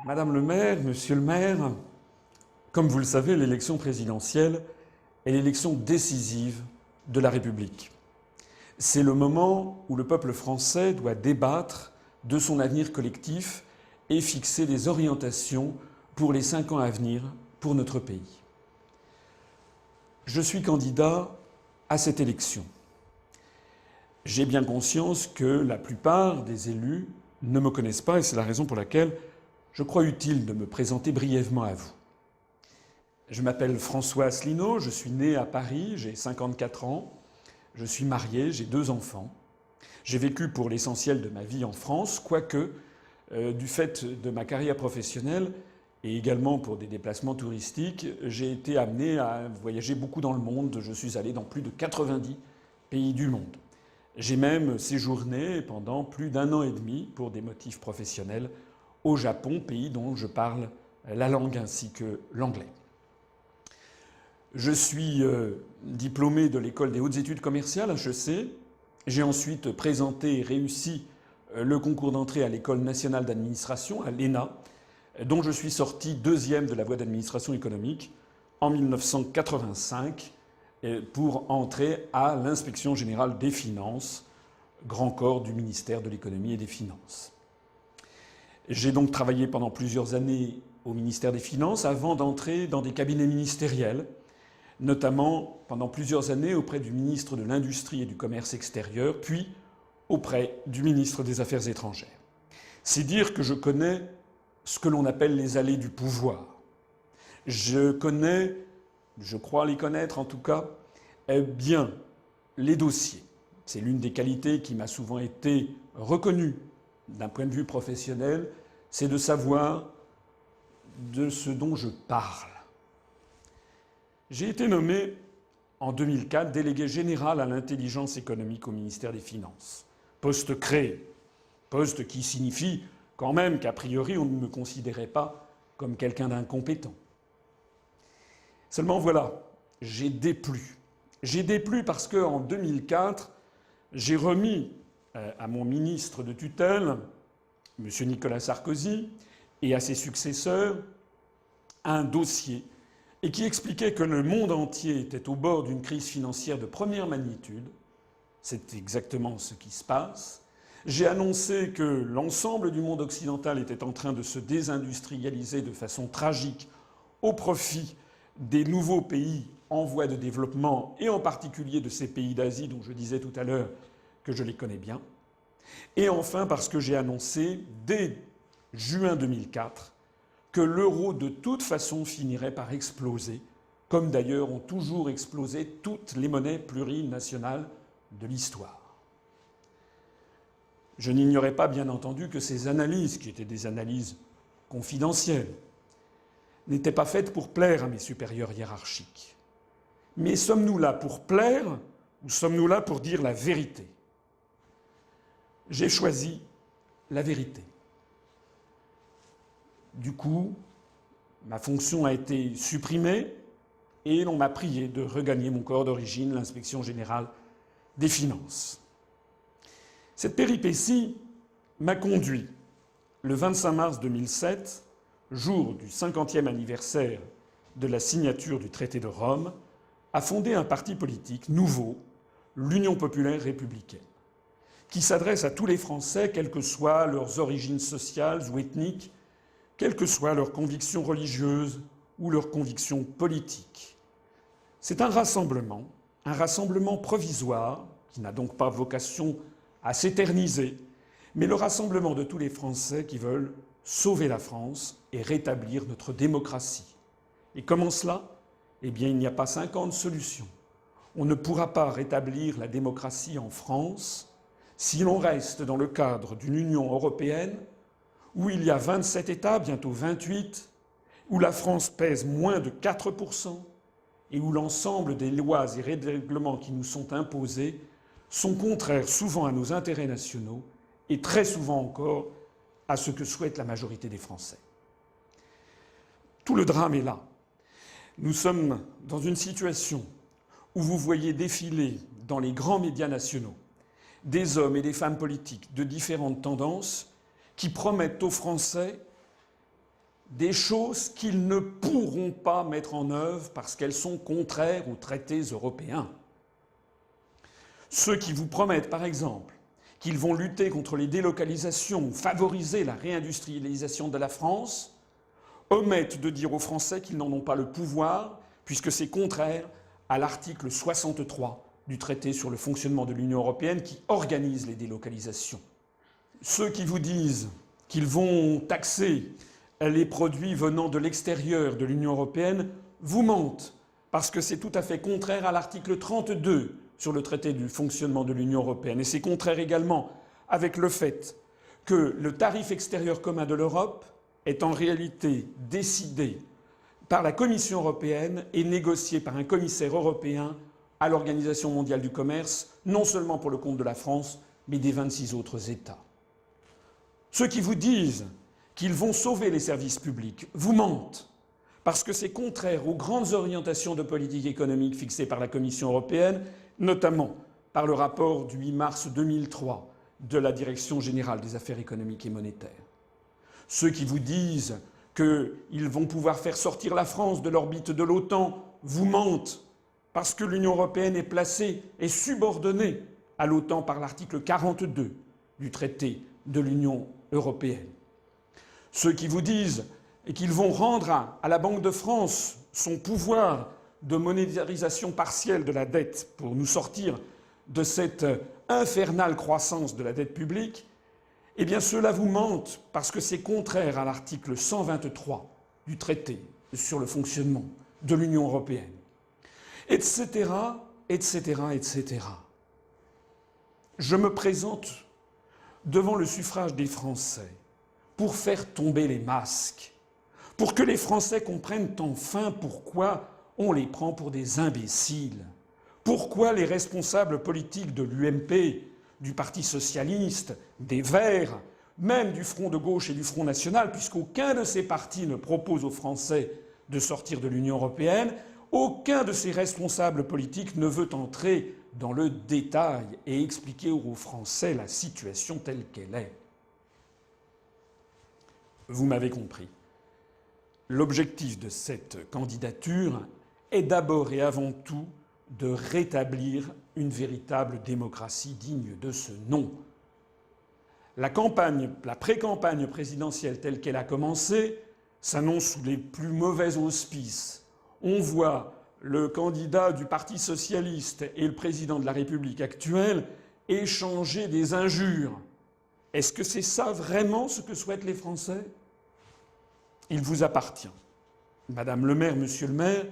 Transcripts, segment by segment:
Madame le maire, monsieur le maire, comme vous le savez, l'élection présidentielle est l'élection décisive de la République. C'est le moment où le peuple français doit débattre de son avenir collectif et fixer des orientations pour les 5 ans à venir pour notre pays. Je suis candidat à cette élection. J'ai bien conscience que la plupart des élus ne me connaissent pas et c'est la raison pour laquelle je crois utile de me présenter brièvement à vous. Je m'appelle François Asselineau, je suis né à Paris, j'ai 54 ans, je suis marié, j'ai 2 enfants. J'ai vécu pour l'essentiel de ma vie en France, quoique, du fait de ma carrière professionnelle et également pour des déplacements touristiques, j'ai été amené à voyager beaucoup dans le monde. Je suis allé dans plus de 90 pays du monde. J'ai même séjourné pendant plus d'1 an et demi pour des motifs professionnels au Japon, pays dont je parle la langue ainsi que l'anglais. Je suis diplômé de l'École des hautes études commerciales, HEC. J'ai ensuite présenté et réussi le concours d'entrée à l'École nationale d'administration, à l'ENA, dont je suis sorti 2e de la voie d'administration économique en 1985 pour entrer à l'Inspection générale des finances, grand corps du ministère de l'économie et des finances. J'ai donc travaillé pendant plusieurs années au ministère des Finances avant d'entrer dans des cabinets ministériels, notamment pendant plusieurs années auprès du ministre de l'Industrie et du Commerce extérieur, puis auprès du ministre des Affaires étrangères. C'est dire que je connais ce que l'on appelle les allées du pouvoir. Je connais, je crois les connaître en tout cas, bien les dossiers. C'est l'une des qualités qui m'a souvent été reconnue d'un point de vue professionnel, c'est de savoir de ce dont je parle. J'ai été nommé en 2004 délégué général à l'intelligence économique au ministère des Finances. Poste créé. Poste qui signifie quand même qu'a priori on ne me considérait pas comme quelqu'un d'incompétent. Seulement voilà, j'ai déplu. J'ai déplu parce qu'en 2004, j'ai remis à mon ministre de tutelle, M. Nicolas Sarkozy, et à ses successeurs, un dossier et qui expliquait que le monde entier était au bord d'une crise financière de première magnitude. C'est exactement ce qui se passe. J'ai annoncé que l'ensemble du monde occidental était en train de se désindustrialiser de façon tragique au profit des nouveaux pays en voie de développement et en particulier de ces pays d'Asie dont je disais tout à l'heure que je les connais bien. Et enfin parce que j'ai annoncé dès juin 2004 que l'euro de toute façon finirait par exploser, comme d'ailleurs ont toujours explosé toutes les monnaies plurinationales de l'histoire. Je n'ignorais pas, bien entendu, que ces analyses, qui étaient des analyses confidentielles, n'étaient pas faites pour plaire à mes supérieurs hiérarchiques. Mais sommes-nous là pour plaire ou sommes-nous là pour dire la vérité ? J'ai choisi la vérité. Du coup, ma fonction a été supprimée et l'on m'a prié de regagner mon corps d'origine, l'Inspection générale des finances. Cette péripétie m'a conduit, le 25 mars 2007, jour du 50e anniversaire de la signature du traité de Rome, à fonder un parti politique nouveau, l'Union populaire républicaine, qui s'adresse à tous les Français, quelles que soient leurs origines sociales ou ethniques, quelles que soient leurs convictions religieuses ou leurs convictions politiques. C'est un rassemblement provisoire, qui n'a donc pas vocation à s'éterniser, mais le rassemblement de tous les Français qui veulent sauver la France et rétablir notre démocratie. Et comment cela ? Eh bien, il n'y a pas 50 solutions. On ne pourra pas rétablir la démocratie en France si l'on reste dans le cadre d'une Union européenne où il y a 27 États, bientôt 28, où la France pèse moins de 4% et où l'ensemble des lois et règlements qui nous sont imposés sont contraires souvent à nos intérêts nationaux et très souvent encore à ce que souhaite la majorité des Français. Tout le drame est là. Nous sommes dans une situation où vous voyez défiler dans les grands médias nationaux des hommes et des femmes politiques de différentes tendances qui promettent aux Français des choses qu'ils ne pourront pas mettre en œuvre parce qu'elles sont contraires aux traités européens. Ceux qui vous promettent, par exemple, qu'ils vont lutter contre les délocalisations ou favoriser la réindustrialisation de la France, omettent de dire aux Français qu'ils n'en ont pas le pouvoir, puisque c'est contraire à l'article 63 du traité sur le fonctionnement de l'Union européenne qui organise les délocalisations. Ceux qui vous disent qu'ils vont taxer les produits venant de l'extérieur de l'Union européenne vous mentent, parce que c'est tout à fait contraire à l'article 32 sur le traité du fonctionnement de l'Union européenne. Et c'est contraire également avec le fait que le tarif extérieur commun de l'Europe est en réalité décidé par la Commission européenne et négocié par un commissaire européen à l'Organisation mondiale du commerce, non seulement pour le compte de la France, mais des 26 autres États. Ceux qui vous disent qu'ils vont sauver les services publics vous mentent, parce que c'est contraire aux grandes orientations de politique économique fixées par la Commission européenne, notamment par le rapport du 8 mars 2003 de la Direction générale des affaires économiques et monétaires. Ceux qui vous disent qu'ils vont pouvoir faire sortir la France de l'orbite de l'OTAN vous mentent, parce que l'Union européenne est placée et subordonnée à l'OTAN par l'article 42 du traité de l'Union européenne. Ceux qui vous disent qu'ils vont rendre à la Banque de France son pouvoir de monétarisation partielle de la dette pour nous sortir de cette infernale croissance de la dette publique, eh bien ceux-là vous mentent parce que c'est contraire à l'article 123 du traité sur le fonctionnement de l'Union européenne. Etc., etc., etc. Je me présente devant le suffrage des Français pour faire tomber les masques, pour que les Français comprennent enfin pourquoi on les prend pour des imbéciles, pourquoi les responsables politiques de l'UMP, du Parti socialiste, des Verts, même du Front de gauche et du Front national, puisqu'aucun de ces partis ne propose aux Français de sortir de l'Union européenne, aucun de ces responsables politiques ne veut entrer dans le détail et expliquer aux Français la situation telle qu'elle est. Vous m'avez compris. L'objectif de cette candidature est d'abord et avant tout de rétablir une véritable démocratie digne de ce nom. La pré-campagne présidentielle telle qu'elle a commencé s'annonce sous les plus mauvais auspices. On voit le candidat du Parti socialiste et le président de la République actuelle échanger des injures. Est-ce que c'est ça vraiment ce que souhaitent les Français ? Il vous appartient, Madame le maire, Monsieur le maire,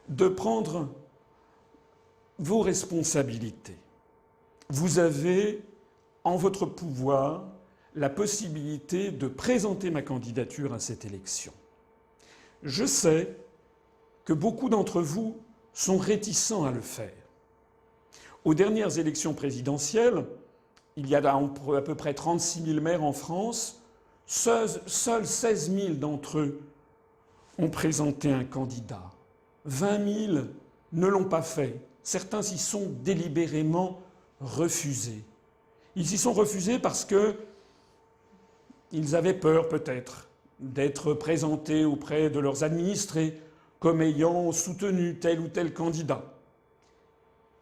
de prendre vos responsabilités. Vous avez en votre pouvoir la possibilité de présenter ma candidature à cette élection. Je sais que beaucoup d'entre vous sont réticents à le faire. Aux dernières élections présidentielles, il y a à peu près 36 000 maires en France, seuls 16 000 d'entre eux ont présenté un candidat. 20 000 ne l'ont pas fait. Certains s'y sont délibérément refusés. Ils s'y sont refusés parce qu'ils avaient peur, peut-être, d'être présentés auprès de leurs administrés comme ayant soutenu tel ou tel candidat.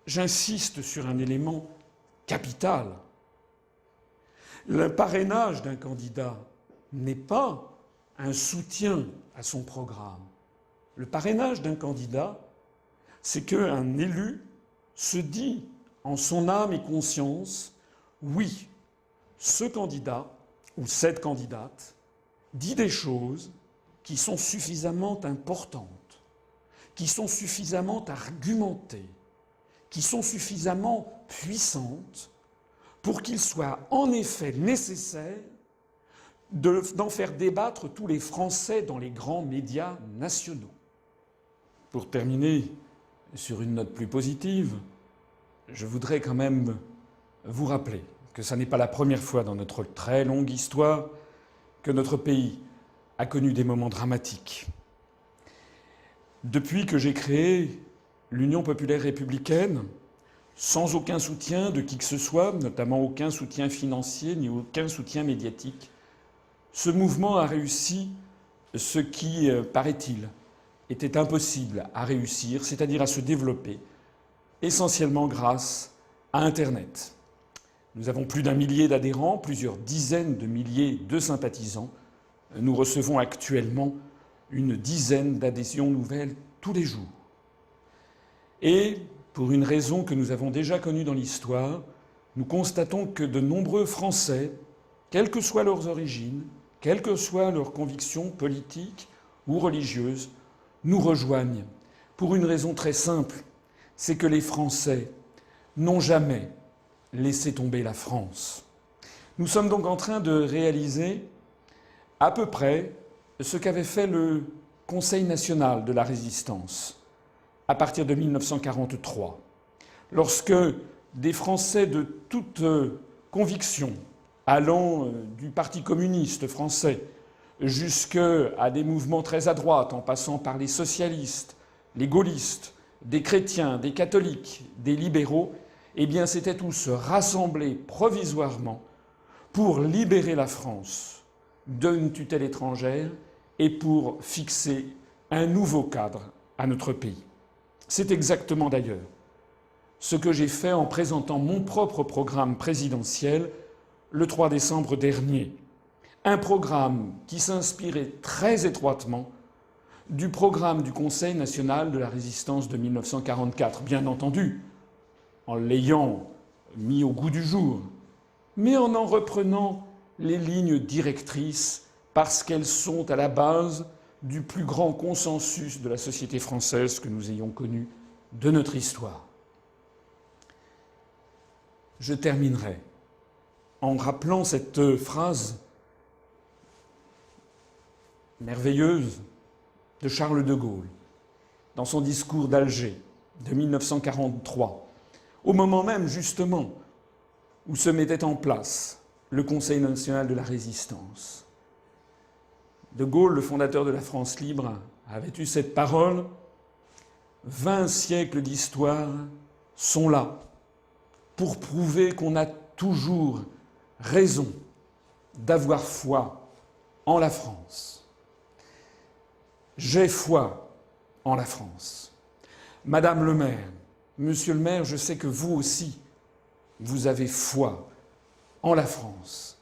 J'insiste sur un élément capital. Le parrainage d'un candidat n'est pas un soutien à son programme. Le parrainage d'un candidat, c'est qu'un élu se dit en son âme et conscience « Oui, ce candidat ou cette candidate dit des choses qui sont suffisamment importantes, qui sont suffisamment argumentées, qui sont suffisamment puissantes pour qu'il soit en effet nécessaire d'en faire débattre tous les Français dans les grands médias nationaux. » Pour terminer sur une note plus positive, je voudrais quand même vous rappeler que ce n'est pas la première fois dans notre très longue histoire que notre pays a connu des moments dramatiques. Depuis que j'ai créé l'Union populaire républicaine, sans aucun soutien de qui que ce soit, notamment aucun soutien financier ni aucun soutien médiatique, ce mouvement a réussi ce qui, paraît-il, était impossible à réussir, c'est-à-dire à se développer, essentiellement grâce à Internet. Nous avons plus d'1 millier d'adhérents, plusieurs dizaines de milliers de sympathisants. Nous recevons actuellement une dizaine d'adhésions nouvelles tous les jours. Et, pour une raison que nous avons déjà connue dans l'histoire, nous constatons que de nombreux Français, quelles que soient leurs origines, quelles que soient leurs convictions politiques ou religieuses, nous rejoignent pour une raison très simple, c'est que les Français n'ont jamais laissé tomber la France. Nous sommes donc en train de réaliser à peu près ce qu'avait fait le Conseil national de la Résistance à partir de 1943, lorsque des Français de toute conviction, allant du Parti communiste français jusqu'à des mouvements très à droite, en passant par les socialistes, les gaullistes, des chrétiens, des catholiques, des libéraux, eh bien s'étaient tous rassemblés provisoirement pour libérer la France d'une tutelle étrangère et pour fixer un nouveau cadre à notre pays. C'est exactement d'ailleurs ce que j'ai fait en présentant mon propre programme présidentiel le 3 décembre dernier. Un programme qui s'inspirait très étroitement du programme du Conseil national de la Résistance de 1944, bien entendu, en l'ayant mis au goût du jour, mais en reprenant les lignes directrices parce qu'elles sont à la base du plus grand consensus de la société française que nous ayons connu de notre histoire. Je terminerai en rappelant cette phrase merveilleuse de Charles de Gaulle dans son discours d'Alger de 1943, au moment même justement où se mettait en place le Conseil national de la Résistance. De Gaulle, le fondateur de la France libre, avait eu cette parole : 20 siècles d'histoire sont là pour prouver qu'on a toujours raison d'avoir foi en la France. J'ai foi en la France. Madame le maire, monsieur le maire, je sais que vous aussi, vous avez foi en la France.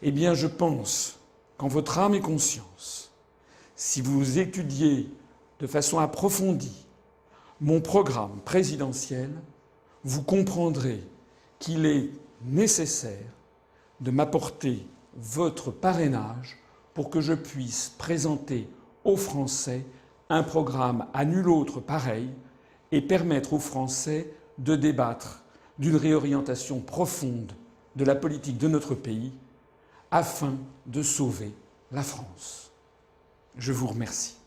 Eh bien, je pense qu'en votre âme et conscience, si vous étudiez de façon approfondie mon programme présidentiel, vous comprendrez qu'il est nécessaire de m'apporter votre parrainage pour que je puisse présenter aux Français un programme à nul autre pareil et permettre aux Français de débattre d'une réorientation profonde de la politique de notre pays afin de sauver la France. Je vous remercie.